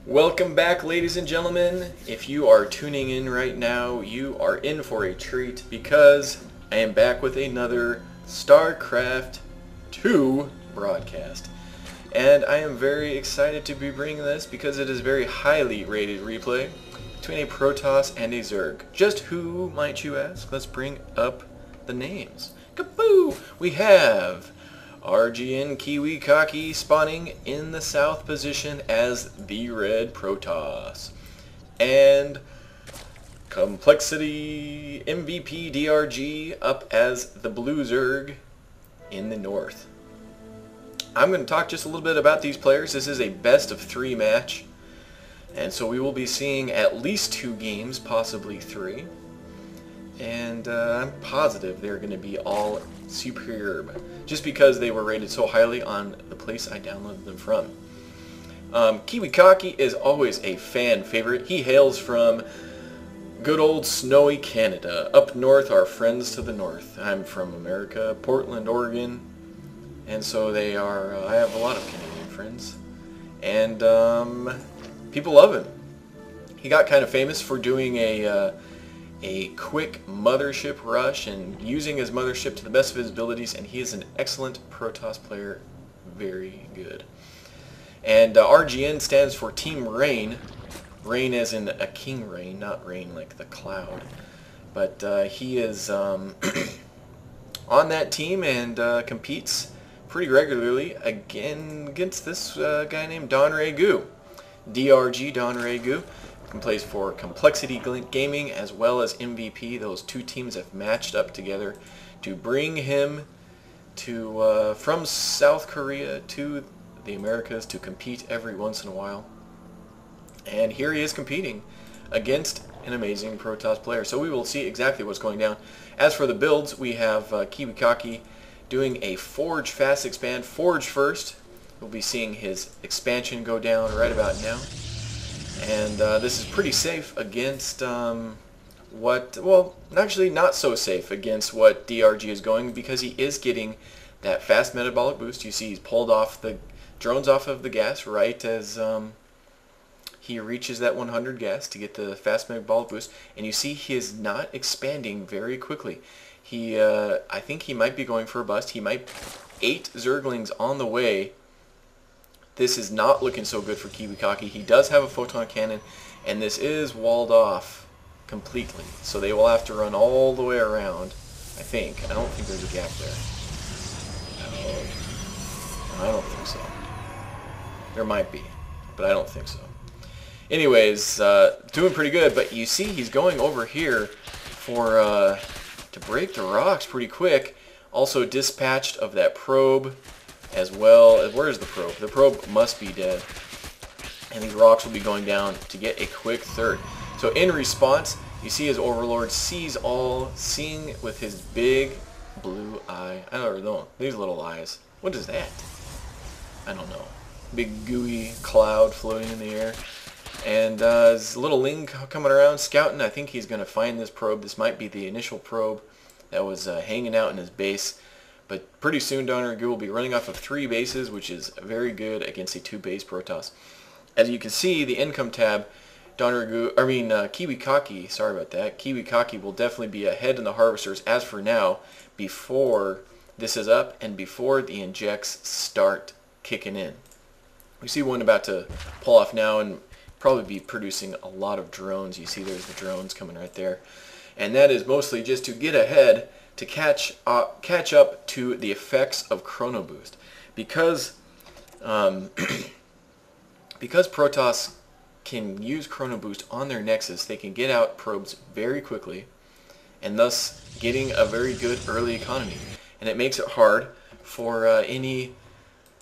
Welcome back, ladies and gentlemen. If you are tuning in right now, you are in for a treat because I am back with another StarCraft 2 broadcast. And I am very excited to be bringing this because it is a very highly rated replay between a Protoss and a Zerg. Just who, might you ask? Let's bring up the names. Kaboo! We have RGNKiwikaki spawning in the south position as the red Protoss, and colMVPDRG up as the blue Zerg in the north. I'm going to talk just a little bit about these players. This is a best of 3 match, and so we will be seeing at least 2 games, possibly 3. And I'm positive they're going to be all superb, just because they were rated so highly on the place I downloaded them from. Kiwikaki is always a fan favorite. He hails from good old snowy Canada. Up north, our friends to the north. I'm from America, Portland, Oregon, and so they are. I have a lot of Canadian friends, and people love him. He got kind of famous for doing a quick mothership rush and using his mothership to the best of his abilities, and he is an excellent Protoss player, very good. And RGN stands for Team Rain. Rain as in a king rain, not rain like the cloud. But he is on that team and competes pretty regularly against this guy named DRG. DRG, DRG. Plays for Complexity Gaming as well as MVP. Those 2 teams have matched up together to bring him to from South Korea to the Americas to compete every once in a while. And here he is competing against an amazing Protoss player. So we will see exactly what's going down. As for the builds, we have Kiwikaki doing a Forge Fast Expand, Forge first. We'll be seeing his expansion go down right about now. And this is pretty safe against actually not so safe against what DRG is going, because he is getting that fast metabolic boost. You see he's pulled off the drones off of the gas right as he reaches that 100 gas to get the fast metabolic boost, and you see he is not expanding very quickly. He, I think he might be going for a bust. He might 8 Zerglings on the way. This is not looking so good for Kiwikaki. He does have a photon cannon, and this is walled off completely. So they will have to run all the way around, I think. I don't think there's a gap there. I don't think so. There might be, but I don't think so. Anyways, doing pretty good, but you see he's going over here for to break the rocks pretty quick. Also dispatched of that probe. As well as, where is the probe? The probe must be dead. And these rocks will be going down to get a quick third. So in response, you see his overlord sees all, seeing with his big blue eye. I don't know, these little eyes. What is that? I don't know. Big gooey cloud floating in the air. And his little Ling coming around scouting. I think he's going to find this probe. This might be the initial probe that was hanging out in his base. But pretty soon DRG will be running off of 3 bases, which is very good against a 2-base Protoss. As you can see, the income tab, Kiwikaki, sorry about that, Kiwikaki will definitely be ahead in the harvesters as for now, before this is up and before the injects start kicking in. We see one about to pull off now and probably be producing a lot of drones. You see there's the drones coming right there. And that is mostly just to get ahead to catch up to the effects of Chrono Boost. Because because Protoss can use Chrono Boost on their Nexus, they can get out probes very quickly, and thus getting a very good early economy. And it makes it hard for any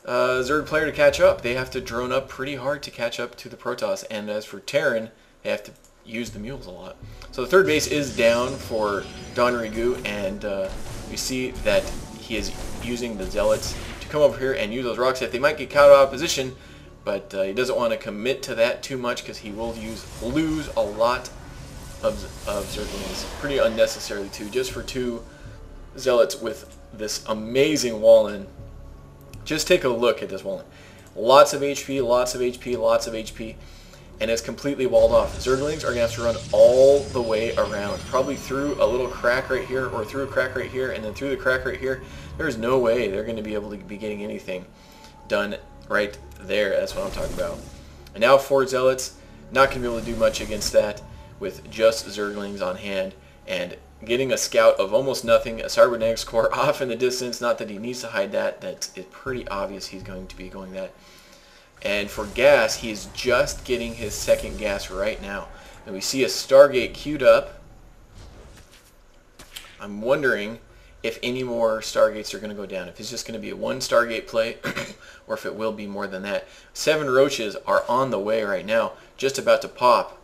Zerg player to catch up. They have to drone up pretty hard to catch up to the Protoss, and as for Terran, they have to use the mules a lot. So the 3rd base is down for DRG, and you see that he is using the Zealots to come over here and use those rocks. They might get caught out of position, but he doesn't want to commit to that too much because he will lose a lot of Zerglings. Pretty unnecessarily too, just for 2 Zealots with this amazing wall-in. Just take a look at this wall-in. Lots of HP, lots of HP, lots of HP. and it's completely walled off. Zerglings are going to have to run all the way around, probably through a little crack right here, or through a crack right here, and then through the crack right here. There's no way they're going to be able to be getting anything done right there. That's what I'm talking about. And now 4 Zealots, not going to be able to do much against that with just Zerglings on hand, and getting a scout of almost nothing, a cybernetics core off in the distance. Not that he needs to hide that. It's pretty obvious he's going to be going that. And for gas, he's just getting his second gas right now. And we see a Stargate queued up. I'm wondering if any more Stargates are going to go down. If it's just going to be a 1 Stargate play, or if it will be more than that. 7 Roaches are on the way right now, just about to pop.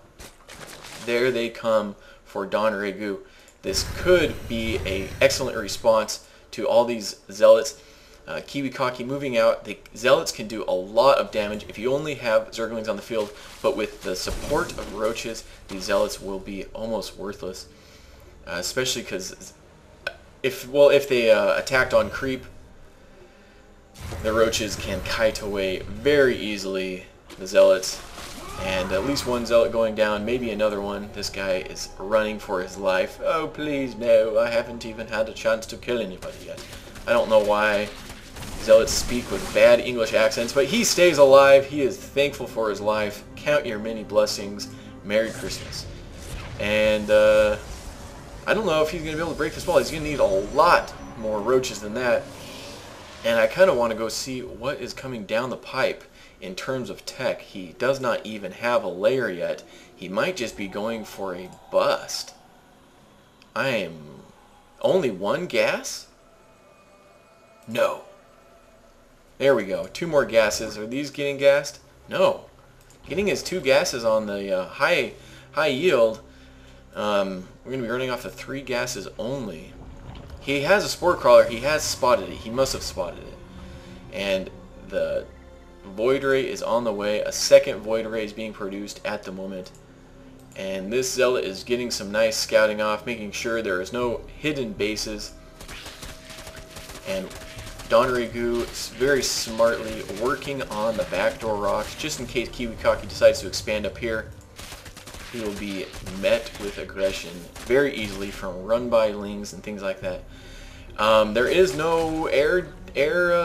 There they come for Don Regu. This could be an excellent response to all these Zealots. Kiwikaki moving out. The Zealots can do a lot of damage if you only have Zerglings on the field, but with the support of Roaches, these Zealots will be almost worthless. Especially because if they attacked on creep, the Roaches can kite away very easily the Zealots. And at least 1 Zealot going down, maybe another one. This guy is running for his life. Oh, please, no. I haven't even had a chance to kill anybody yet. I don't know why Zealots speak with bad English accents, but he stays alive. He is thankful for his life. Count your many blessings. Merry Christmas. And I don't know if he's going to be able to break this wall. He's going to need a lot more Roaches than that. And I kind of want to go see what is coming down the pipe. In terms of tech, he does not even have a layer yet. He might just be going for a bust. I am... Only 1 gas? No. There we go. 2 more gases. Are these getting gassed? No. Getting his 2 gases on the high yield. We're going to be running off of 3 gases only. He has a Spore Crawler. He has spotted it. He must have spotted it. And the Void Ray is on the way. A second Void Ray is being produced at the moment. And this Zealot is getting some nice scouting off, making sure there is no hidden bases. And Don Regu is very smartly working on the backdoor rocks, just in case Kiwikaki decides to expand up here. He will be met with aggression very easily from run-by lings and things like that. There is no air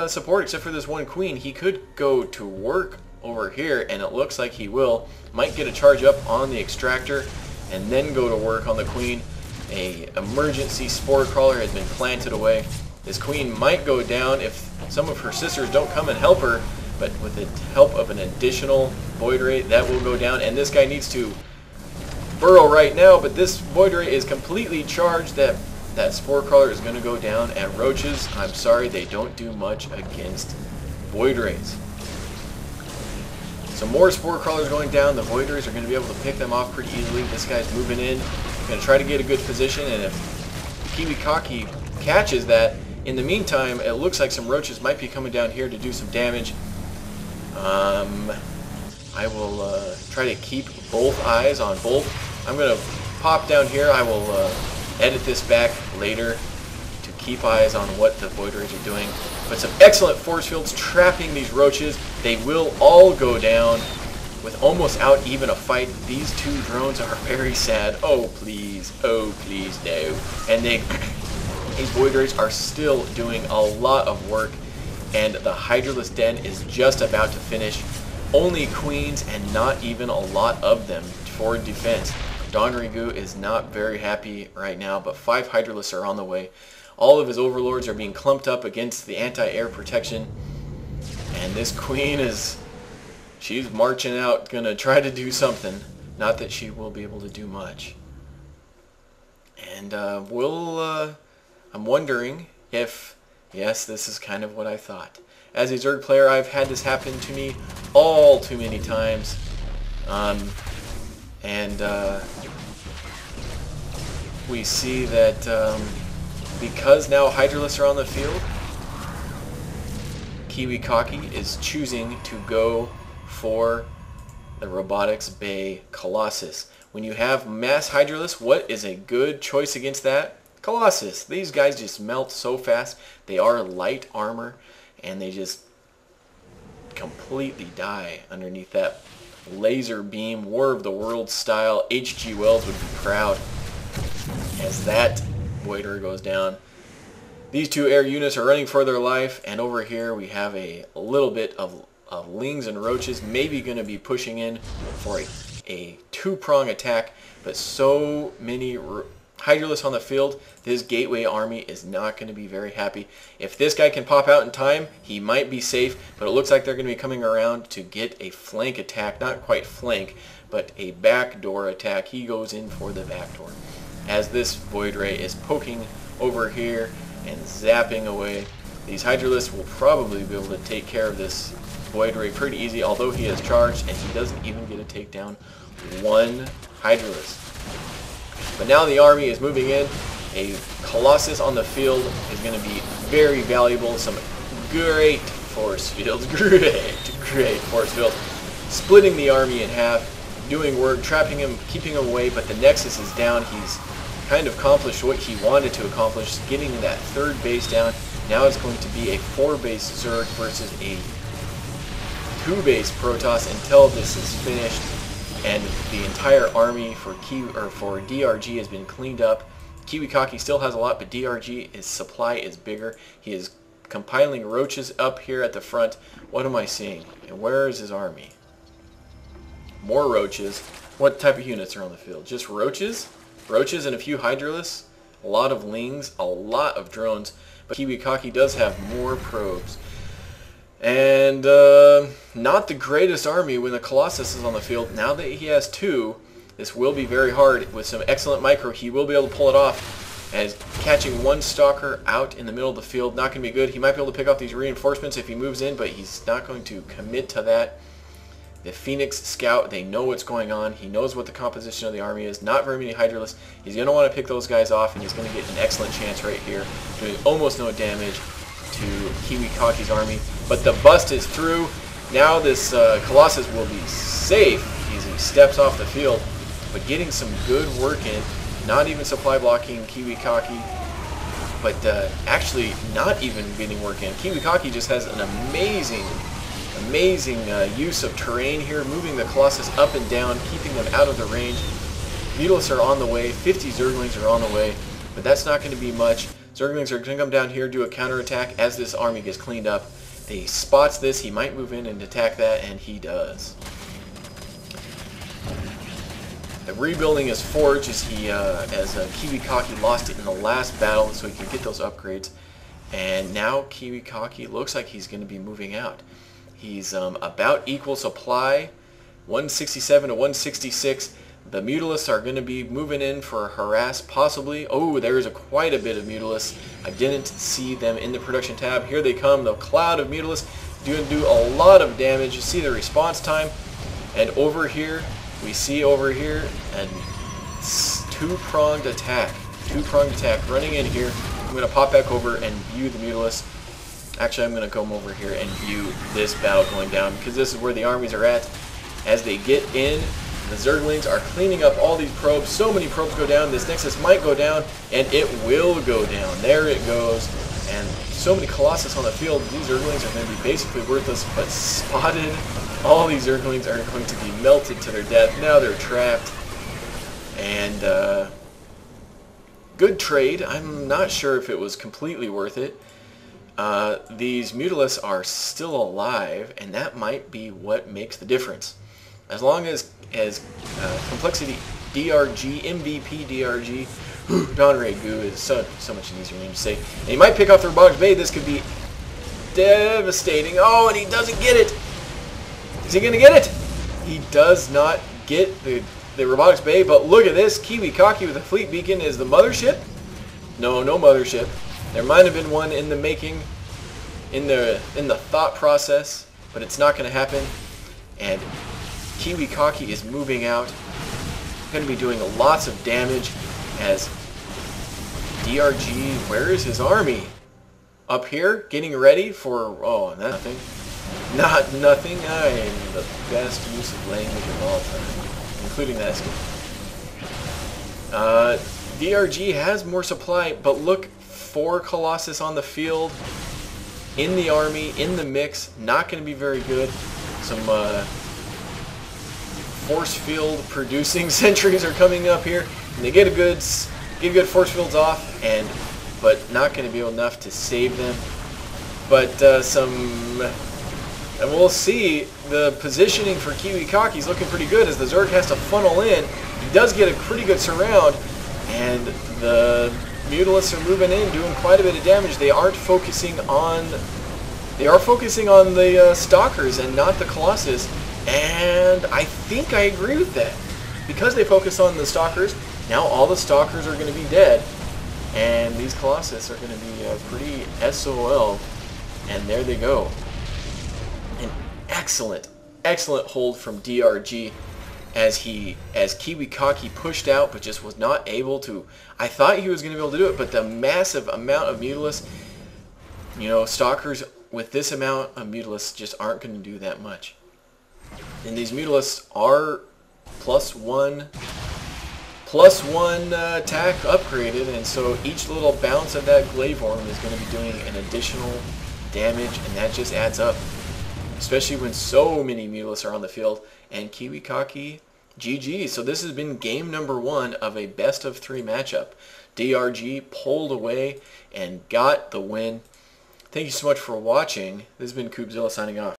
support except for this 1 Queen. He could go to work over here, and it looks like he will. Might get a charge up on the extractor and then go to work on the Queen. A emergency Spore Crawler has been planted away. This Queen might go down if some of her sisters don't come and help her, but with the help of an additional Void Ray, that will go down. And this guy needs to burrow right now, but this Void Ray is completely charged. That Spore Crawler is going to go down, and Roaches, I'm sorry, they don't do much against Void Rays. So more Spore Crawlers going down. The Void Rays are going to be able to pick them off pretty easily. This guy's moving in, going to try to get a good position, and if Kiwikaki catches that, in the meantime, it looks like some Roaches might be coming down here to do some damage. I will try to keep both eyes on both. I'm going to pop down here. I will edit this back later to keep eyes on what the Void Rays are doing. But some excellent force fields trapping these Roaches. They will all go down with almost out even a fight. These 2 drones are very sad. Oh please no. And these Void Rays are still doing a lot of work, and the Hydraless Den is just about to finish. Only Queens and not even a lot of them for defense. Don Regu is not very happy right now, but 5 Hydralists are on the way. All of his Overlords are being clumped up against the anti-air protection. And this Queen she's marching out, gonna try to do something. Not that she will be able to do much. And I'm wondering if, yes, this is kind of what I thought. As a Zerg player, I've had this happen to me all too many times. We see that because now Hydralists are on the field, Kiwikaki is choosing to go for the Robotics Bay Colossus. When you have mass Hydralists, what is a good choice against that? Colossus. These guys just melt so fast. They are light armor, and they just completely die underneath that laser beam, War of the Worlds style. H.G. Wells would be proud as that Void Ray goes down. These two air units are running for their life, and over here we have a little bit of Lings and Roaches, maybe going to be pushing in for a two-prong attack, but so many Hydralisks on the field, this Gateway army is not going to be very happy. If this guy can pop out in time, he might be safe, but it looks like they're going to be coming around to get a flank attack, not quite flank, but a backdoor attack. He goes in for the backdoor, as this Void Ray is poking over here and zapping away. These Hydralisks will probably be able to take care of this Void Ray pretty easy, although he has charged, and he doesn't even get to take down one Hydralisk. But now the army is moving in. A Colossus on the field is going to be very valuable. Some great force fields, great force fields. Splitting the army in half, doing work, trapping him, keeping him away, but the Nexus is down. He's kind of accomplished what he wanted to accomplish, getting that third base down. Now it's going to be a 4-base Zerg versus a 2-base Protoss until this is finished. And the entire army for DRG has been cleaned up. Kiwikaki still has a lot, but DRG, his supply is bigger. He is compiling Roaches up here at the front. What am I seeing? And where is his army? More Roaches. What type of units are on the field? Just Roaches? Roaches and a few Hydralisks. A lot of Lings, a lot of drones. But Kiwikaki does have more probes. And not the greatest army when the Colossus is on the field. Now that he has two, this will be very hard. With some excellent micro, he will be able to pull it off. As catching one Stalker out in the middle of the field, not going to be good. He might be able to pick off these reinforcements if he moves in, but he's not going to commit to that. The Phoenix Scout, they know what's going on. He knows what the composition of the army is. Not very many Hydralisks. He's going to want to pick those guys off, and he's going to get an excellent chance right here, doing almost no damage to Kiwikaki's army. But the bust is through. Now this Colossus will be safe as he steps off the field, but getting some good work in. Not even supply blocking Kiwikaki, but actually not even getting work in. Kiwikaki just has an amazing use of terrain here, moving the Colossus up and down, keeping them out of the range. Mutalisks are on the way, 50 Zerglings are on the way, but that's not going to be much. Zerglings are going to come down here, do a counterattack as this army gets cleaned up. He spots this, he might move in and attack that, and he does. Rebuilding his forge as Kiwikaki lost it in the last battle, so he could get those upgrades. And now Kiwikaki looks like he's going to be moving out. He's about equal supply, 167 to 166. The Mutalisks are going to be moving in for a harass, possibly. Oh, there's quite a bit of Mutalisks. I didn't see them in the production tab. Here they come, the cloud of Mutalisks, do a lot of damage. You see the response time. And over here, we see over here a two-pronged attack. Two-pronged attack running in here. I'm going to pop back over and view the Mutalisks. Actually, I'm going to come over here and view this battle going down, because this is where the armies are at. As they get in, the Zerglings are cleaning up all these probes. So many probes go down. This Nexus might go down, and it will go down. There it goes. And so many Colossus on the field. These Zerglings are going to be basically worthless, but spotted. All these Zerglings are going to be melted to their death. Now they're trapped. And good trade. I'm not sure if it was completely worth it. These Mutalisks are still alive, and that might be what makes the difference. As long as Complexity DRG, MVP DRG, Don Ray Goo is so much an easier name to say. And he might pick off the Robotics Bay. This could be devastating. Oh, and he doesn't get it. Is he going to get it? He does not get the Robotics Bay, but look at this. Kiwikaki with a fleet beacon is the mothership? No mothership. There might have been one in the making, in the thought process, but it's not going to happen. And Kiwikaki is moving out. Going to be doing lots of damage as DRG, where is his army? Up here, getting ready for, oh, nothing. Not nothing. I am the best use of language of all time, including that skill. DRG has more supply, but look, 4 Colossus on the field, in the army, in the mix, not going to be very good. Some force field producing sentries are coming up here, and they get a good force fields off, but not going to be enough to save them. But and we'll see, the positioning for Kiwikaki is looking pretty good as the Zerg has to funnel in. He does get a pretty good surround, and the Mutalisks are moving in, doing quite a bit of damage. They are focusing on the Stalkers and not the Colossus, and I think I agree with that. Because they focus on the Stalkers, now all the Stalkers are going to be dead, and these Colossus are going to be pretty SOL, and there they go. An excellent hold from DRG as Kiwikaki pushed out but just was not able to. I thought he was going to be able to do it, but the massive amount of Mutalisks, Stalkers with this amount of Mutalisks just aren't going to do that much. And these Mutalisks are +1 attack upgraded, and so each little bounce of that Glaive Orb is going to be doing an additional damage, and that just adds up. Especially when so many Mutalisks are on the field. And Kiwikaki, GG. So this has been game number 1 of a best-of-3 matchup. DRG pulled away and got the win. Thank you so much for watching. This has been Koopzilla signing off.